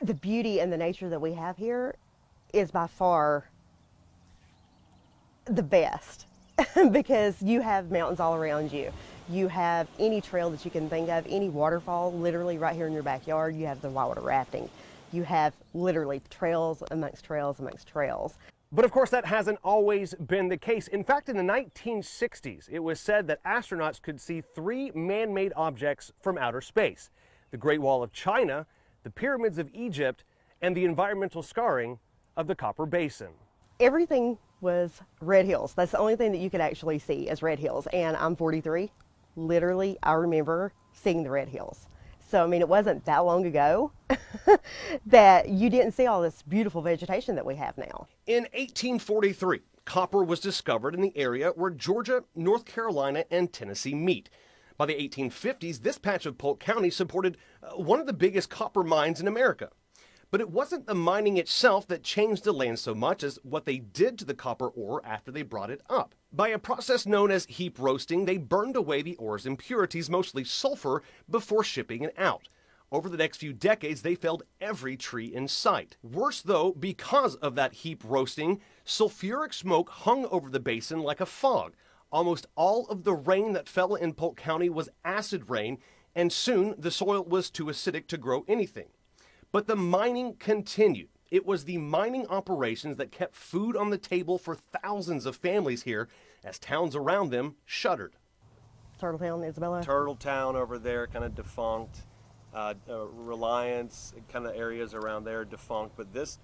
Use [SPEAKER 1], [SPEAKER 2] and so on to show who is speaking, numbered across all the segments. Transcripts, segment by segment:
[SPEAKER 1] The beauty and the nature that we have here is by far the best because you have mountains all around you. You have any trail that you can think of, any waterfall literally right here in your backyard. You have the whitewater rafting. You have literally trails amongst trails amongst trails.
[SPEAKER 2] But of course, that hasn't always been the case. In fact, in the 1960s, it was said that astronauts could see 3 man-made objects from outer space: the Great Wall of China, the pyramids of Egypt, and the environmental scarring of the Copper Basin.
[SPEAKER 1] Everything was red hills. That's the only thing that you could actually see is red hills. And I'm 43. Literally, I remember seeing the red hills. So, I mean, it wasn't that long ago that you didn't see all this beautiful vegetation that we have now.
[SPEAKER 2] In 1843, copper was discovered in the area where Georgia, North Carolina, and Tennessee meet. By the 1850s, this patch of Polk County supported one of the biggest copper mines in America. But it wasn't the mining itself that changed the land so much as what they did to the copper ore after they brought it up. By a process known as heap roasting, they burned away the ore's impurities, mostly sulfur, before shipping it out. Over the next few decades, they felled every tree in sight. Worse though, because of that heap roasting, sulfuric smoke hung over the basin like a fog. Almost all of the rain that fell in Polk County was acid rain, and soon the soil was too acidic to grow anything. But the mining continued. It was the mining operations that kept food on the table for thousands of families here as towns around them shuttered.
[SPEAKER 1] Turtletown, Isabella.
[SPEAKER 2] Turtletown over there, kind of defunct. Reliance, kind of areas around there, defunct. But this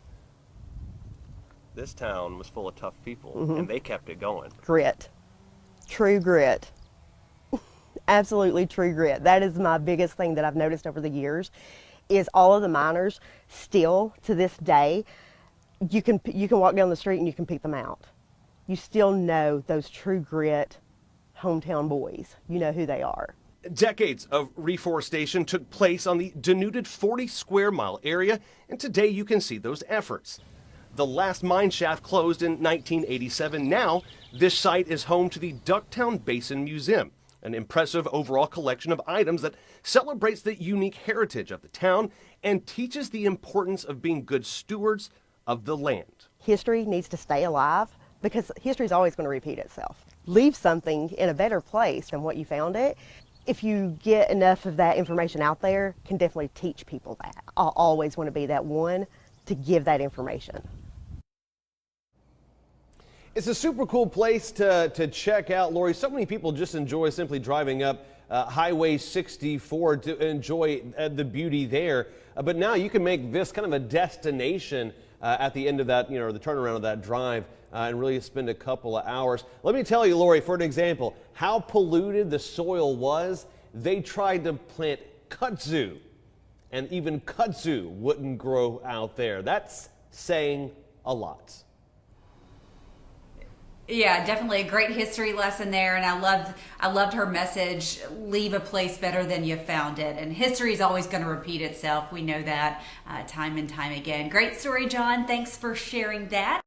[SPEAKER 2] town was full of tough people, and they kept it going.
[SPEAKER 1] Grit. True grit. Absolutely true grit. That is my biggest thing that I've noticed over the years is all of the miners still to this day, you can walk down the street and you can pick them out. You still know those true grit hometown boys. You know who they are.
[SPEAKER 2] Decades of reforestation took place on the denuded 40 square mile area, and today you can see those efforts. The last mine shaft closed in 1987. Now, this site is home to the Ducktown Basin Museum, an impressive overall collection of items that celebrates the unique heritage of the town and teaches the importance of being good stewards of the land.
[SPEAKER 1] History needs to stay alive because history is always going to repeat itself. Leave something in a better place than what you found it. If you get enough of that information out there, can definitely teach people that. I'll always want to be that one to give that information.
[SPEAKER 3] It's a super cool place to check out, Lori. So many people just enjoy simply driving up Highway 64 to enjoy the beauty there. But now you can make this kind of a destination at the end of that, the turnaround of that drive and really spend a couple of hours. Let me tell you, Lori, for an example, how polluted the soil was. They tried to plant kudzu, and even kudzu wouldn't grow out there. That's saying a lot.
[SPEAKER 4] Yeah, definitely a great history lesson there, and I loved her message, leave a place better than you found it. And history is always going to repeat itself. We know that time and time again. Great story, John. Thanks for sharing that.